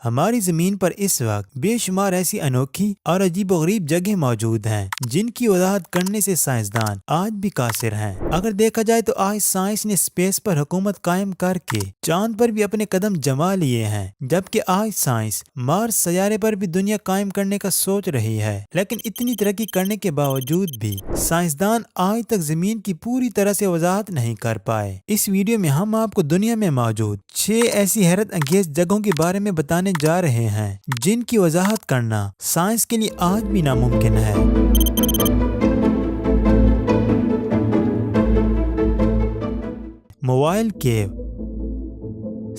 ہماری زمین پر اس وقت بے شمار ایسی انوکھی اور عجیب و غریب جگہیں موجود ہیں جن کی وضاحت کرنے سے سائنسدان آج بھی قاصر ہیں۔ اگر دیکھا جائے تو آج سائنس نے اسپیس پر حکومت قائم کر کے چاند پر بھی اپنے قدم جما لیے ہیں، جبکہ آج سائنس مارس سیارے پر بھی دنیا قائم کرنے کا سوچ رہی ہے۔ لیکن اتنی ترقی کرنے کے باوجود بھی سائنسدان آج تک زمین کی پوری طرح سے وضاحت نہیں کر پائے۔ اس ویڈیو میں ہم آپ کو دنیا میں موجود 6 ایسی حیرت انگیز جگہوں کے بارے میں بتانے جا رہے ہیں جن کی وضاحت کرنا سائنس کے لیے آج بھی ناممکن ہے۔ موائل کیو۔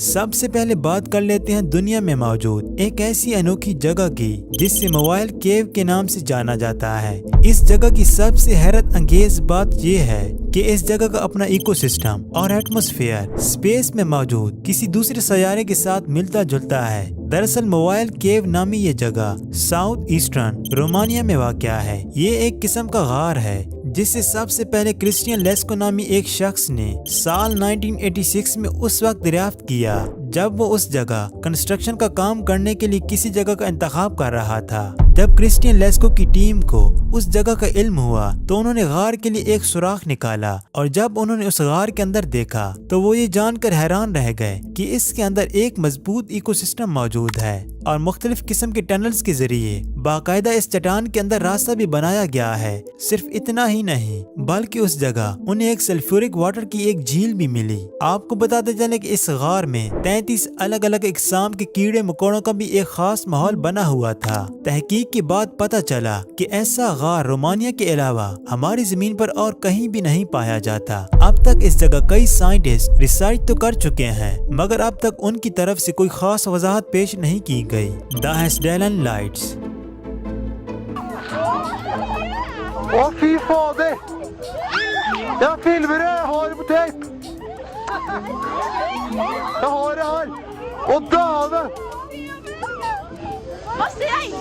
سب سے پہلے بات کر لیتے ہیں دنیا میں موجود ایک ایسی انوکھی جگہ کی جس سے موائل کیو کے نام سے جانا جاتا ہے۔ اس جگہ کی سب سے حیرت انگیز بات یہ ہے کہ اس جگہ کا اپنا ایکو سسٹم اور ایٹماسفیئر اسپیس میں موجود کسی دوسرے سیارے کے ساتھ ملتا جلتا ہے۔ دراصل موائل کیو نامی یہ جگہ ساؤتھ ایسٹرن رومانیہ میں واقع ہے۔ یہ ایک قسم کا غار ہے جسے سب سے پہلے کرسچین لیسکو نامی ایک شخص نے سال 1986 میں اس وقت دریافت کیا جب وہ اس جگہ کنسٹرکشن کا کام کرنے کے لیے کسی جگہ کا انتخاب کر رہا تھا۔ جب کرسچین لیسکو کی ٹیم کو اس جگہ کا علم ہوا تو انہوں نے غار کے لیے ایک سوراخ نکالا، اور جب انہوں نے اس غار کے اندر دیکھا تو وہ یہ جان کر حیران رہ گئے کہ اس کے اندر ایک مضبوط ایکو سسٹم موجود ہے اور مختلف قسم کے ٹنلز کے ذریعے باقاعدہ اس چٹان کے اندر راستہ بھی بنایا گیا ہے۔ صرف اتنا ہی نہیں بلکہ اس جگہ انہیں ایک سلفیورک واٹر کی ایک جھیل بھی ملی۔ آپ کو بتاتے چلیں کہ اس غار میں 33 الگ الگ اقسام کے کیڑے مکوڑوں کا بھی ایک خاص ماحول بنا ہوا تھا۔ تحقیق کے بعد پتہ چلا کہ ایسا غار رومانیہ کے علاوہ ہماری زمین پر اور کہیں بھی نہیں پایا جاتا۔ اب تک اس جگہ کئی سائنٹسٹ ریسرچ تو کر چکے ہیں مگر اب تک ان کی طرف سے کوئی خاص وضاحت پیش نہیں کی گئی۔ دا ہیسڈیلن lights. Å, fy fader! Jeg filmer det! Jeg har det på tape! Jeg har det her! Å, dæven! Hva sier du?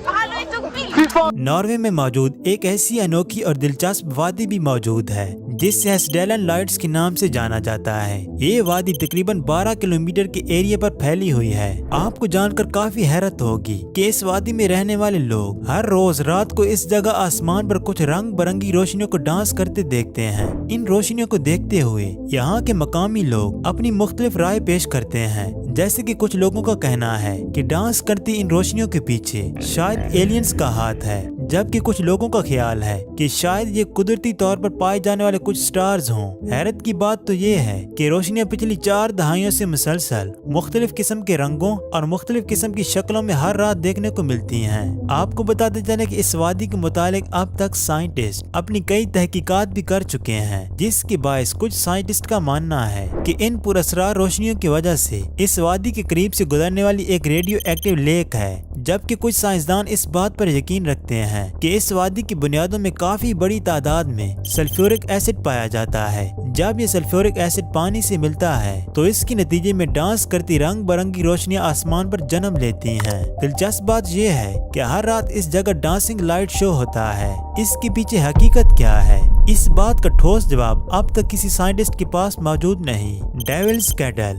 Hallo, jeg tok bilde! Fy faen! Norway میں موجود ایک ایسی انوکھی اور دلچسپ وادی بھی موجود ہے جس سے ہیسڈیلن لائٹس کے نام سے جانا جاتا ہے۔ یہ وادی تقریباً 12 کلومیٹر کے ایریا پر پھیلی ہوئی ہے۔ آپ کو جان کر کافی حیرت ہوگی کہ اس وادی میں رہنے والے لوگ ہر روز رات کو اس جگہ آسمان پر کچھ رنگ برنگی روشنیوں کو ڈانس کرتے دیکھتے ہیں۔ ان روشنیوں کو دیکھتے ہوئے یہاں کے مقامی لوگ اپنی مختلف رائے پیش کرتے ہیں، جیسے کہ کچھ لوگوں کا کہنا ہے کہ ڈانس کرتی ان روشنیوں کے پیچھے شاید ایلینز کا ہاتھ ہے، جبکہ کچھ لوگوں کا خیال ہے کہ شاید یہ قدرتی طور پر پائے جانے والے کچھ سٹارز ہوں۔ حیرت کی بات تو یہ ہے کہ روشنیاں پچھلی 4 دہائیوں سے مسلسل مختلف قسم کے رنگوں اور مختلف قسم کی شکلوں میں ہر رات دیکھنے کو ملتی ہیں۔ آپ کو بتاتے چلیں کہ اس وادی کے متعلق اب تک سائنٹسٹ اپنی کئی تحقیقات بھی کر چکے ہیں، جس کے باعث کچھ سائنٹسٹ کا ماننا ہے کہ ان پراسرار روشنیوں کی وجہ سے اس وادی کے قریب سے گزرنے والی ایک ریڈیو ایکٹیو لیک ہے، جبکہ کچھ سائنسدان اس بات پر یقین رکھتے ہیں کہ اس وادی کی بنیادوں میں کافی بڑی تعداد میں سلفیورک ایسڈ پایا جاتا ہے۔ جب یہ سلفیورک ایسڈ پانی سے ملتا ہے تو اس کے نتیجے میں ڈانس کرتی رنگ برنگی روشنیاں آسمان پر جنم لیتی ہیں۔ دلچسپ بات یہ ہے کہ ہر رات اس جگہ ڈانسنگ لائٹ شو ہوتا ہے۔ اس کے پیچھے حقیقت کیا ہے؟ اس بات کا ٹھوس جواب اب تک کسی سائنٹسٹ کے پاس موجود نہیں۔ Devil's kettle.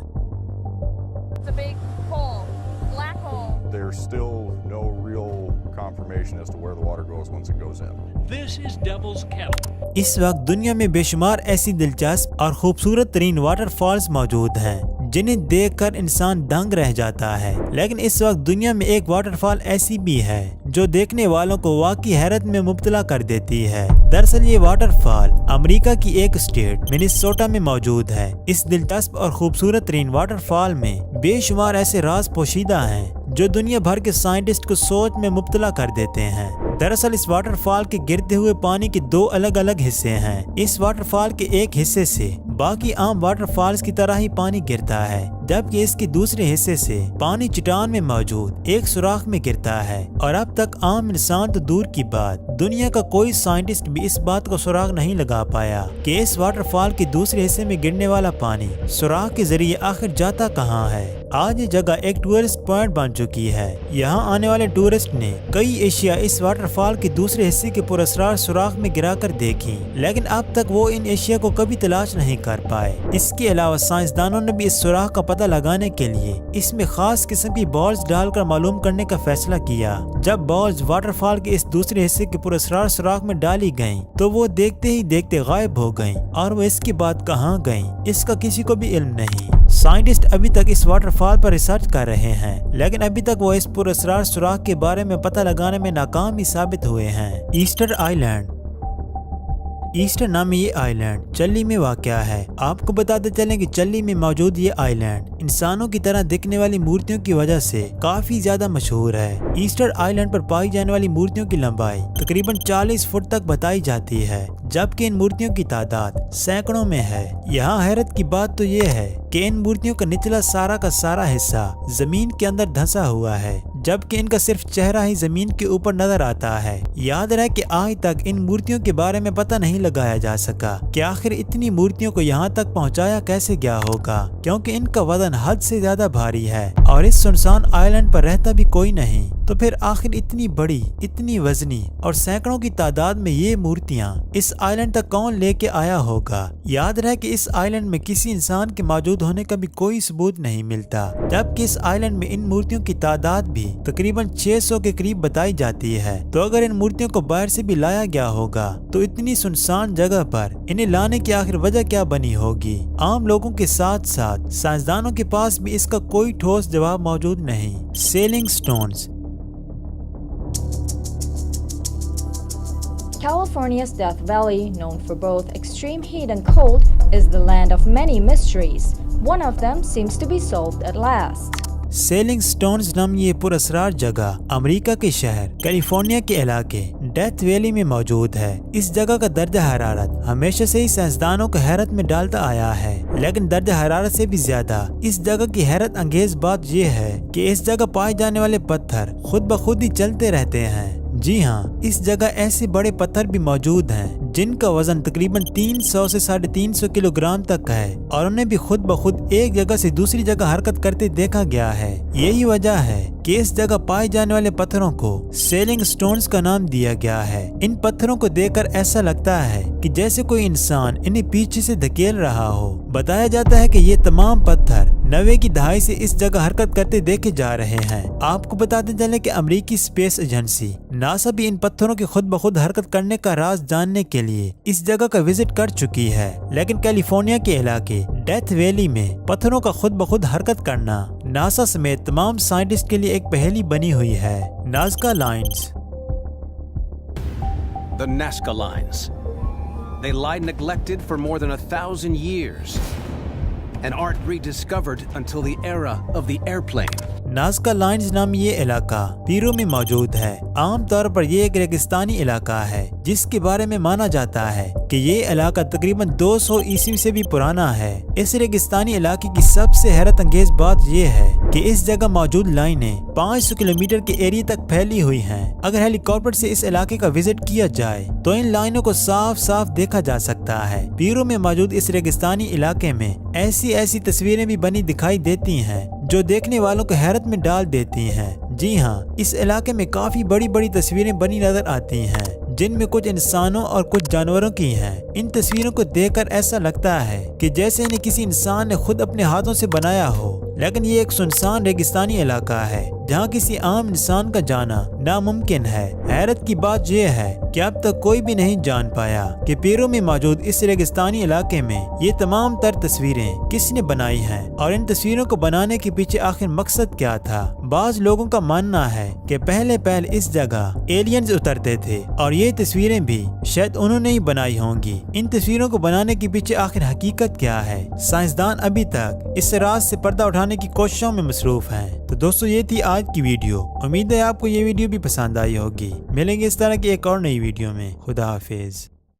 It's a big hole, black hole. There's still no real confirmation as to where the water goes once it goes in. This is Devil's Kettle. اس وقت دنیا میں بے شمار ایسی دلچسپ اور خوبصورت ترین واٹر فالز موجود ہیں جنہیں دیکھ کر انسان دنگ رہ جاتا ہے، لیکن اس وقت دنیا میں ایک واٹر فال ایسی بھی ہے جو دیکھنے والوں کو واقعی حیرت میں مبتلا کر دیتی ہے۔ دراصل یہ واٹر فال امریکہ کی ایک اسٹیٹ منیسوٹا میں موجود ہے۔ اس دلچسپ اور خوبصورت ترین واٹر فال میں بے شمار ایسے راز پوشیدہ ہیں جو دنیا بھر کے سائنٹسٹ کو سوچ میں مبتلا کر دیتے ہیں۔ دراصل اس واٹر فال کے گرتے ہوئے پانی کے 2 الگ الگ حصے ہیں۔ اس واٹر فال کے ایک حصے سے باقی عام واٹر فالز کی طرح ہی پانی گرتا ہے، جبکہ اس کے دوسرے حصے سے پانی چٹان میں موجود ایک سوراخ میں گرتا ہے، اور اب تک عام انسان تو دور کی بات، دنیا کا کوئی سائنٹسٹ بھی اس بات کو سراغ نہیں لگا پایا کہ اس واٹر فال کے دوسرے حصے میں گرنے والا پانی سوراخ کے ذریعے آخر جاتا کہاں ہے۔ آج یہ جگہ ایک ٹورسٹ پوائنٹ بن چکی ہے۔ یہاں آنے والے ٹورسٹ نے کئی اشیاء اس واٹر فال کے دوسرے حصے کے پراسرار سوراخ میں گرا کر دیکھی، لیکن اب تک وہ ان اشیاء کو کبھی تلاش نہیں کر پائے۔ اس کے علاوہ سائنسدانوں نے بھی اس سوراخ کا پتہ پتہ لگانے کے لیے اس میں خاص قسم کی بالز ڈال کر معلوم کرنے کا فیصلہ کیا۔ جب بالز واٹر فال کے اس دوسرے حصے کے پراسرار سوراخ میں ڈالی گئیں تو وہ دیکھتے ہی دیکھتے غائب ہو گئیں، اور وہ اس کے بعد کہاں گئیں اس کا کسی کو بھی علم نہیں۔ سائنٹسٹ ابھی تک اس واٹر فال پر ریسرچ کر رہے ہیں، لیکن ابھی تک وہ اس پراسرار سوراخ کے بارے میں پتہ لگانے میں ناکام ہی ثابت ہوئے ہیں۔ ایسٹر آئی لینڈ۔ ایسٹر نامی یہ آئی لینڈ چلی میں واقع ہے۔ آپ کو بتاتے چلیں کہ چلی میں موجود یہ آئی لینڈ انسانوں کی طرح دکھنے والی مورتیوں کی وجہ سے کافی زیادہ مشہور ہے۔ ایسٹر آئی لینڈ پر پائی جانے والی مورتیوں کی لمبائی تقریباً 40 فٹ تک بتائی جاتی ہے، جبکہ ان مورتیوں کی تعداد سینکڑوں میں ہے۔ یہاں حیرت کی بات تو یہ ہے کہ ان مورتیوں کا نچلا سارا کا سارا حصہ زمین کے اندر دھنسا ہوا ہے، جبکہ ان کا صرف چہرہ ہی زمین کے اوپر نظر آتا ہے۔ یاد رہے کہ آج تک ان مورتیوں کے بارے میں پتہ نہیں لگایا جا سکا کہ آخر اتنی مورتیوں کو یہاں تک پہنچایا کیسے گیا ہوگا، کیونکہ ان کا وزن حد سے زیادہ بھاری ہے اور اس سنسان آئی لینڈ پر رہتا بھی کوئی نہیں۔ تو پھر آخر اتنی بڑی، اتنی وزنی اور سینکڑوں کی تعداد میں یہ مورتیاں اس آئی لینڈ تک کون لے کے آیا ہوگا؟ یاد رہے کہ اس آئی لینڈ میں کسی انسان کے موجود ہونے کا بھی کوئی ثبوت نہیں ملتا، جبکہ اس آئی لینڈ میں ان مورتیوں کی تعداد بھی تقریباً 600 کے قریب بتائی جاتی ہے۔ تو اگر ان مورتیوں کو باہر سے بھی لایا گیا ہوگا تو اتنی سنسان جگہ پر انہیں لانے کی آخر وجہ کیا بنی ہوگی؟ عام لوگوں کے ساتھ ساتھ سائنسدانوں کے پاس بھی اس کا کوئی ٹھوس جواب موجود نہیں۔ Sailing stones. California's Death Valley, known for both extreme heat and cold, is the land of many mysteries. One of them seems to be solved at last. Sailing stones نام یہ پراسرار جگہ امریکہ کے شہر کیلیفورنیا کے علاقے ڈیتھ ویلی میں موجود ہے۔ اس جگہ کا درجہ حرارت ہمیشہ سے ہی سائنسدانوں کو حیرت میں ڈالتا آیا ہے، لیکن درجہ حرارت سے بھی زیادہ اس جگہ کی حیرت انگیز بات یہ ہے کہ اس جگہ پائے جانے والے پتھر خود بخود ہی چلتے رہتے ہیں۔ جی ہاں، اس جگہ ایسے بڑے پتھر بھی موجود ہیں جن کا وزن تقریباً 300 سے 350 کلو گرام تک ہے، اور انہیں بھی خود بخود ایک جگہ سے دوسری جگہ حرکت کرتے دیکھا گیا ہے۔ یہی وجہ ہے کہ اس جگہ پائے جانے والے پتھروں کو سیلنگ سٹونز کا نام دیا گیا ہے۔ ان پتھروں کو دیکھ کر ایسا لگتا ہے کہ جیسے کوئی انسان انہیں پیچھے سے دھکیل رہا ہو۔ بتایا جاتا ہے کہ یہ تمام پتھر 90 کی دہائی سے اس جگہ حرکت کرتے دیکھے جا رہے ہیں۔ آپ کو بتاتے چلیں کہ امریکی اسپیس ایجنسی ناسا بھی ان پتھروں کی خود بخود حرکت کرنے کا راز جاننے کے لیے اس جگہ کا وزٹ کر چکی ہے، لیکن کیلیفورنیا کے علاقے ڈیتھ ویلی میں پتھروں کا خود بخود حرکت کرنا ناسا سمیت تمام سائنٹسٹ کے لیے ایک پہیلی بنی ہوئی ہے۔ Nazca lines. The Nazca Lines. They lie neglected for more than 1,000 years and aren't rediscovered until the era of the airplane. Nazca lines نام یہ علاقہ پیرو میں موجود ہے۔ عام طور پر یہ ایک ریگستانی علاقہ ہے جس کے بارے میں مانا جاتا ہے کہ یہ علاقہ تقریباً 200 عیسوی سے بھی پرانا ہے۔ اس ریگستانی علاقے کی سب سے حیرت انگیز بات یہ ہے کہ اس جگہ موجود لائنیں 500 کلومیٹر کے ایریا تک پھیلی ہوئی ہیں۔ اگر ہیلی کاپٹر سے اس علاقے کا وزٹ کیا جائے تو ان لائنوں کو صاف صاف دیکھا جا سکتا ہے۔ پیرو میں موجود اس ریگستانی علاقے میں ایسی تصویریں بھی بنی دکھائی دیتی ہیں جو دیکھنے والوں کو حیرت میں ڈال دیتی ہیں۔ جی ہاں، اس علاقے میں کافی بڑی تصویریں بنی نظر آتی ہیں جن میں کچھ انسانوں اور کچھ جانوروں کی ہیں۔ ان تصویروں کو دیکھ کر ایسا لگتا ہے کہ جیسے انہیں کسی انسان نے خود اپنے ہاتھوں سے بنایا ہو، لیکن یہ ایک سنسان ریگستانی علاقہ ہے جہاں کسی عام انسان کا جانا ناممکن ہے۔ حیرت کی بات یہ ہے کہ اب تک کوئی بھی نہیں جان پایا کہ پیرو میں موجود اس ریگستانی علاقے میں یہ تمام تر تصویریں کس نے بنائی ہیں اور ان تصویروں کو بنانے کے پیچھے آخر مقصد کیا تھا۔ بعض لوگوں کا ماننا ہے کہ پہلے اس جگہ ایلینز اترتے تھے اور یہ تصویریں بھی شاید انہوں نے ہی بنائی ہوں گی۔ ان تصویروں کو بنانے کے پیچھے آخر حقیقت کیا ہے؟ سائنسدان ابھی تک اس راز سے پردہ اٹھانے کی کوششوں میں مصروف ہیں۔ تو دوستو، یہ تھی آج کی ویڈیو۔ امید ہے آپ کو یہ ویڈیو بھی پسند آئی ہوگی۔ ملیں گے اس طرح کی ایک اور نئی ویڈیو میں۔ خدا حافظ۔